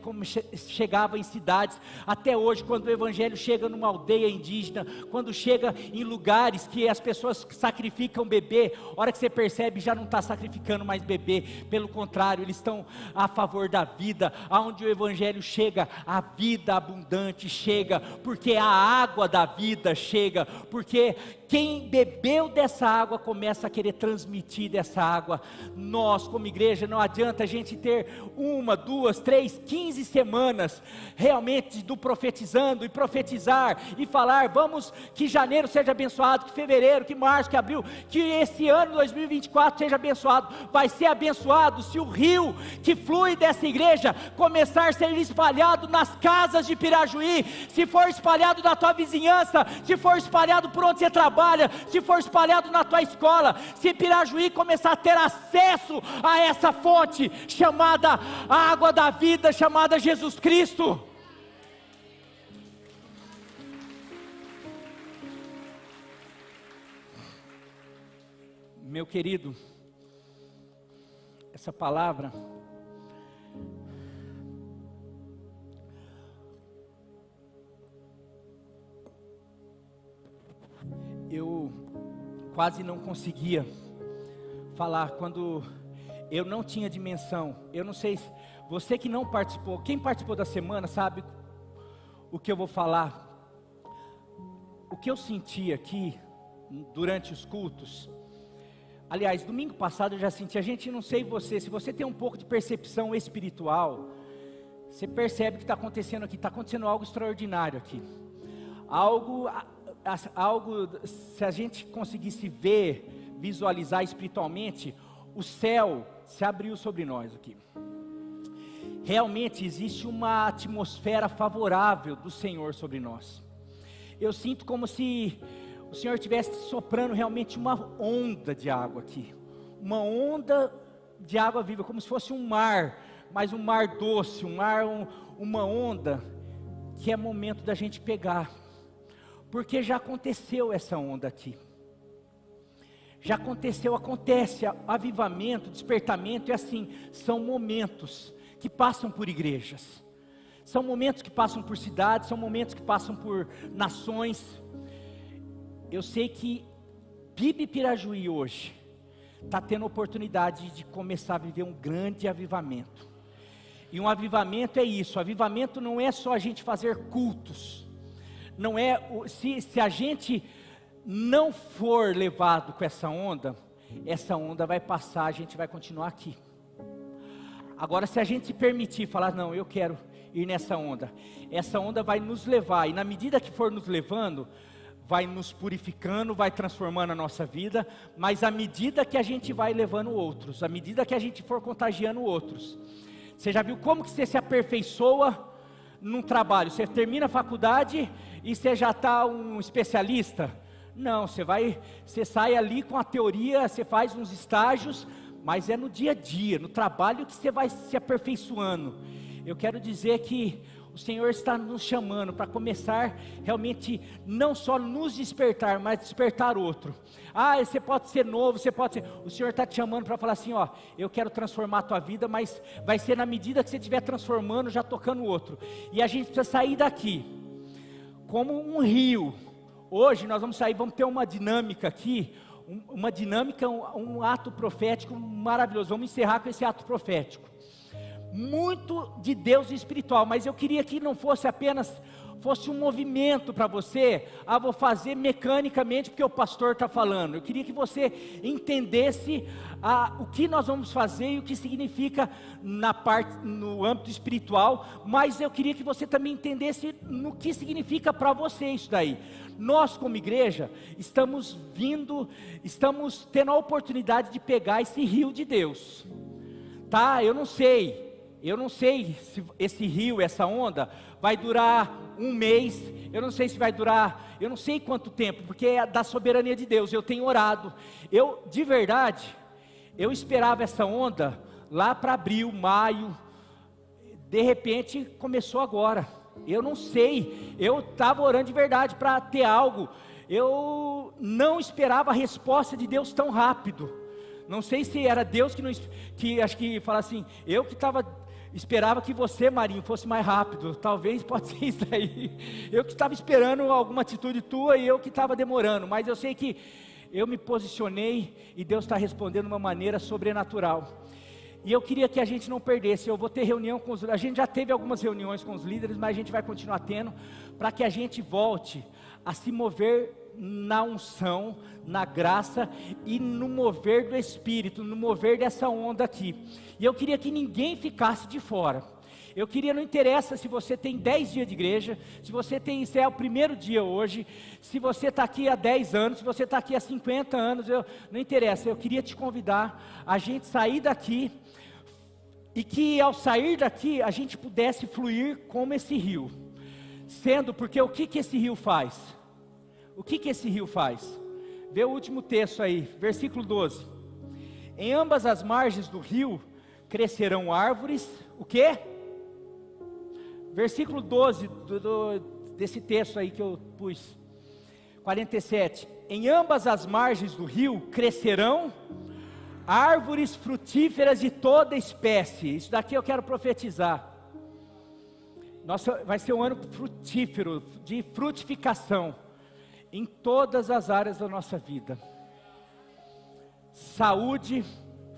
chegava em cidades, até hoje, quando o Evangelho chega numa aldeia indígena, quando chega em lugares que as pessoas sacrificam bebê, a hora que você percebe, já não está sacrificando mais bebê, pelo contrário, eles estão a favor da vida. Aonde o Evangelho chega, a vida abundante chega, porque a água da vida chega, porque quem bebeu dessa água começa a querer transmitir dessa água. Nós, como igreja, não adianta a gente ter 1, 2, 3, 15 semanas realmente do profetizando e profetizar e falar: vamos, que janeiro seja abençoado, que fevereiro, que março, que abril, que esse ano 2024 seja abençoado. Vai ser abençoado se o rio que flui dessa igreja começar a ser espalhado nas casas de Pirajuí, se for espalhado na tua vizinhança, se for espalhado por onde você trabalha, se for espalhado na tua escola, se Pirajuí começar a ter acesso a essa fonte chamada água da vida, chamada Jesus Cristo. Meu querido, essa palavra eu quase não conseguia falar quando eu não tinha dimensão. Eu não sei, você que não participou, quem participou da semana sabe o que eu vou falar. O que eu senti aqui durante os cultos, aliás, domingo passado eu já senti, a gente, não sei você, se você tem um pouco de percepção espiritual, você percebe que está acontecendo aqui, está acontecendo algo extraordinário aqui, algo, se a gente conseguisse ver, visualizar espiritualmente, o céu se abriu sobre nós aqui. Realmente existe uma atmosfera favorável do Senhor sobre nós. Eu sinto como se o Senhor estivesse soprando realmente uma onda de água aqui, uma onda de água viva, como se fosse um mar, mas um mar doce, uma onda, que é momento da gente pegar, porque já aconteceu essa onda aqui, já aconteceu, acontece, avivamento, despertamento, é assim, são momentos que passam por igrejas, são momentos que passam por cidades, são momentos que passam por nações. Eu sei que Bibi Pirajuí hoje está tendo oportunidade de começar a viver um grande avivamento. E um avivamento é isso, avivamento não é só a gente fazer cultos, não é, se a gente não for levado com essa onda vai passar, a gente vai continuar aqui. Agora, se a gente se permitir falar, não, eu quero ir nessa onda, essa onda vai nos levar, e na medida que for nos levando, vai nos purificando, vai transformando a nossa vida, mas à medida que a gente vai levando outros, à medida que a gente for contagiando outros, você já viu como que você se aperfeiçoa num trabalho? Você termina a faculdade e você já está um especialista? Não, você sai ali com a teoria, você faz uns estágios, mas é no dia a dia, no trabalho que você vai se aperfeiçoando. Eu quero dizer que o Senhor está nos chamando para começar realmente, não só nos despertar, mas despertar outro. Você pode ser novo, o Senhor está te chamando para falar assim, eu quero transformar a tua vida, mas vai ser na medida que você estiver transformando, já tocando o outro. E a gente precisa sair daqui, como um rio. Hoje nós vamos sair, vamos ter uma dinâmica aqui, uma dinâmica, um ato profético maravilhoso. Vamos encerrar com esse ato profético. Muito de Deus espiritual, mas eu queria que não fosse apenas, fosse um movimento para você, vou fazer mecanicamente porque o pastor está falando. Eu queria que você entendesse o que nós vamos fazer e o que significa no âmbito espiritual, mas eu queria que você também entendesse no que significa para você isso daí. Nós como igreja, estamos tendo a oportunidade de pegar esse rio de Deus, tá? Eu não sei se esse rio, essa onda, vai durar um mês, eu não sei se vai durar, eu não sei quanto tempo, porque é da soberania de Deus. Eu tenho orado, de verdade, eu esperava essa onda lá para abril, maio, de repente começou agora, eu não sei, eu estava orando de verdade para ter algo, eu não esperava a resposta de Deus tão rápido. Não sei se era Deus que acho que fala assim, esperava que você, Marinho, fosse mais rápido. Talvez pode ser isso aí. Eu que estava esperando alguma atitude tua e eu que estava demorando. Mas eu sei que eu me posicionei e Deus está respondendo de uma maneira sobrenatural. E eu queria que a gente não perdesse. Eu vou ter reunião com a gente já teve algumas reuniões com os líderes, mas a gente vai continuar tendo, para que a gente volte a se mover na unção, na graça e no mover do Espírito, no mover dessa onda aqui. E eu queria que ninguém ficasse de fora. Eu queria, não interessa se você tem 10 dias de igreja, se é o primeiro dia hoje, se você está aqui há 10 anos, se você está aqui há 50 anos, não interessa, eu queria te convidar a gente sair daqui, e que ao sair daqui, a gente pudesse fluir como esse rio, porque o que esse rio faz? O que esse rio faz? Vê o último texto aí, versículo 12. Em ambas as margens do rio crescerão árvores, o quê? Versículo 12 desse texto aí que eu pus, 47. Em ambas as margens do rio crescerão árvores frutíferas de toda espécie. Isso daqui eu quero profetizar. Vai ser um ano frutífero, de frutificação, em todas as áreas da nossa vida. Saúde,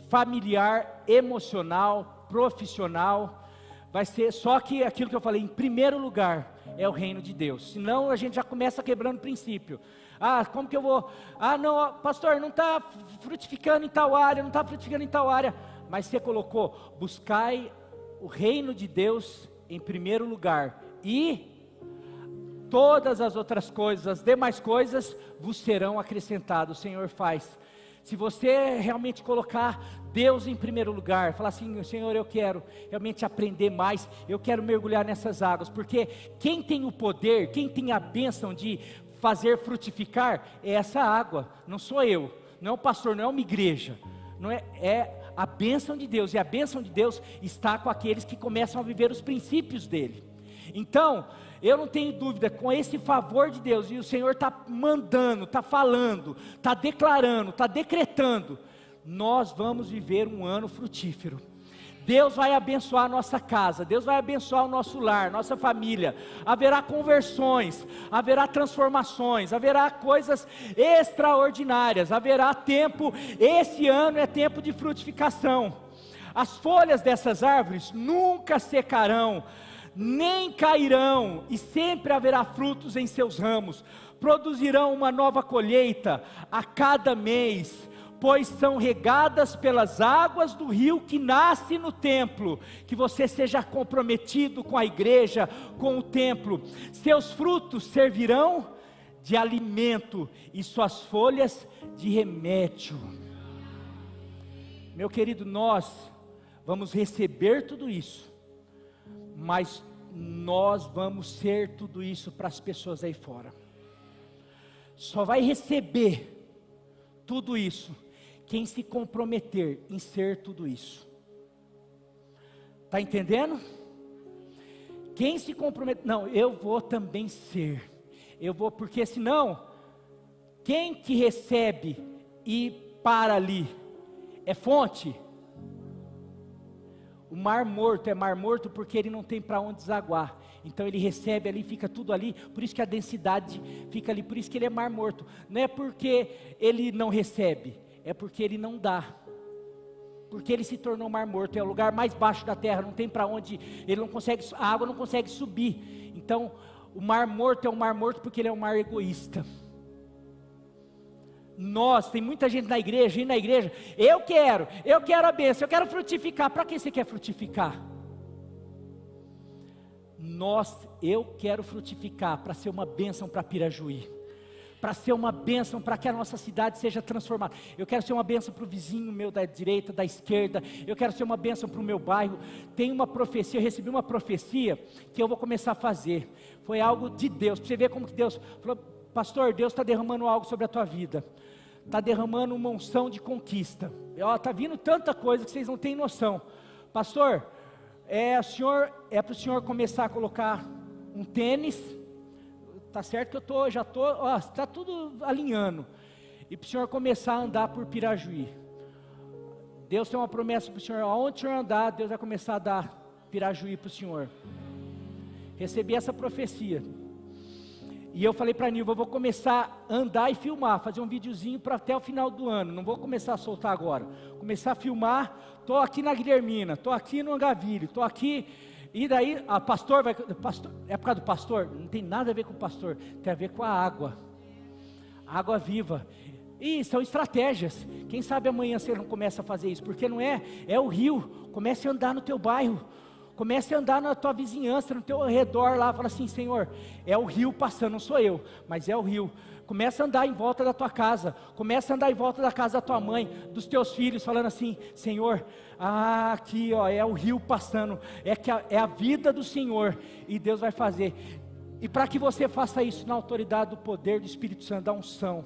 familiar, emocional, profissional. Vai ser, só que aquilo que eu falei, em primeiro lugar, é o reino de Deus. Senão a gente já começa quebrando o princípio. Como que eu vou? Não, pastor, não está frutificando em tal área, não está frutificando em tal área. Mas você colocou, buscai o reino de Deus em primeiro lugar, e todas as outras coisas, as demais coisas, vos serão acrescentadas. O Senhor faz. Se você realmente colocar Deus em primeiro lugar, falar assim, Senhor, eu quero realmente aprender mais, eu quero mergulhar nessas águas, porque quem tem o poder, quem tem a bênção de fazer frutificar é essa água, não sou eu, não é o pastor, não é uma igreja, não é, é a bênção de Deus, e a bênção de Deus está com aqueles que começam a viver os princípios dele. Então, eu não tenho dúvida, com esse favor de Deus, e o Senhor está mandando, está falando, está declarando, está decretando, nós vamos viver um ano frutífero. Deus vai abençoar a nossa casa, Deus vai abençoar o nosso lar, nossa família, haverá conversões, haverá transformações, haverá coisas extraordinárias, haverá tempo, esse ano é tempo de frutificação. As folhas dessas árvores nunca secarão, nem cairão, e sempre haverá frutos em seus ramos, produzirão uma nova colheita a cada mês, pois são regadas pelas águas do rio que nasce no templo. Que você seja comprometido com a igreja, com o templo. Seus frutos servirão de alimento e suas folhas de remédio. Meu querido, nós vamos receber tudo isso, mas nós vamos ser tudo isso para as pessoas aí fora. Só vai receber tudo isso quem se comprometer em ser tudo isso. Está entendendo? Quem se comprometer, não, eu vou também ser, eu vou, porque senão, quem que recebe e para ali, é fonte? O mar morto é mar morto porque ele não tem para onde desaguar, então ele recebe ali, fica tudo ali, por isso que a densidade fica ali, por isso que ele é mar morto, não é porque ele não recebe, é porque ele não dá, porque ele se tornou mar morto, é o lugar mais baixo da terra, não tem para onde, ele não consegue, a água não consegue subir, então o mar morto é um mar morto porque ele é um mar egoísta. Nós, tem muita gente na igreja, eu quero a bênção, eu quero frutificar. Para que você quer frutificar? Eu quero frutificar para ser uma bênção para Pirajuí, para ser uma bênção para que a nossa cidade seja transformada. Eu quero ser uma bênção para o vizinho meu da direita, da esquerda, eu quero ser uma bênção para o meu bairro. Tem uma profecia, eu recebi uma profecia que eu vou começar a fazer, foi algo de Deus, para você ver como que Deus falou: pastor, Deus está derramando algo sobre a tua vida, está derramando uma unção de conquista, está vindo tanta coisa que vocês não têm noção. Pastor, é para o senhor começar a colocar um tênis, está certo que eu já estou, está tudo alinhando, e para o senhor começar a andar por Pirajuí. Deus tem uma promessa para o senhor, aonde o senhor andar, Deus vai começar a dar Pirajuí para o senhor. Recebi essa profecia, e eu falei para a Nilva, eu vou começar a andar e filmar, fazer um videozinho para até o final do ano, não vou começar a soltar agora, começar a filmar, estou aqui na Guilhermina, estou aqui no Angavilho, estou aqui, e daí, pastor, é por causa do pastor? Não tem nada a ver com o pastor, tem a ver com a água viva, e são estratégias, quem sabe amanhã você não começa a fazer isso, porque não é o rio, comece a andar no teu bairro, comece a andar na tua vizinhança, no teu redor lá, fala assim: Senhor, é o rio passando, não sou eu, mas é o rio. Começa a andar em volta da tua casa, começa a andar em volta da casa da tua mãe, dos teus filhos, falando assim: Senhor, aqui é o rio passando, é a vida do Senhor, e Deus vai fazer. E para que você faça isso na autoridade do poder do Espírito Santo, da unção,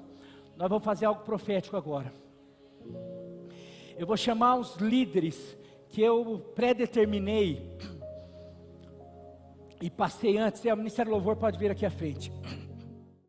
nós vamos fazer algo profético agora. Eu vou chamar os líderes que eu predeterminei e passei antes, e o Ministério do Louvor pode vir aqui à frente.